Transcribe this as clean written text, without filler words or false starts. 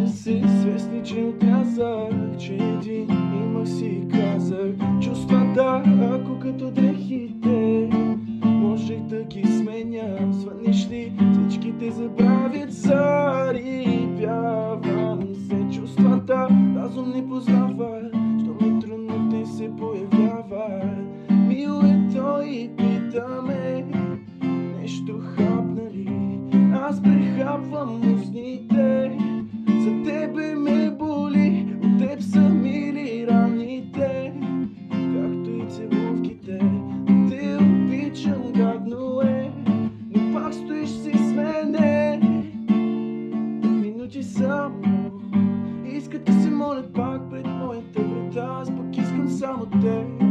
не си свестничен отрязък, че един имах си казах. Чувствата, ако като дрехите можех да ги сменя. Звъниш ли, всичките забравят зарибявам се. Чувствата разум не познава, що ми трудно те се появяват. Мило е той и питаме нещо хапна ли. Аз прехапвам устните, за тебе ме боли, от теб са мили раните, както и целувките. Те обичам, гадно е, но пак стоиш си с мене. 5 минути само искат да се молят пак пред моята врата, аз пък искам само те.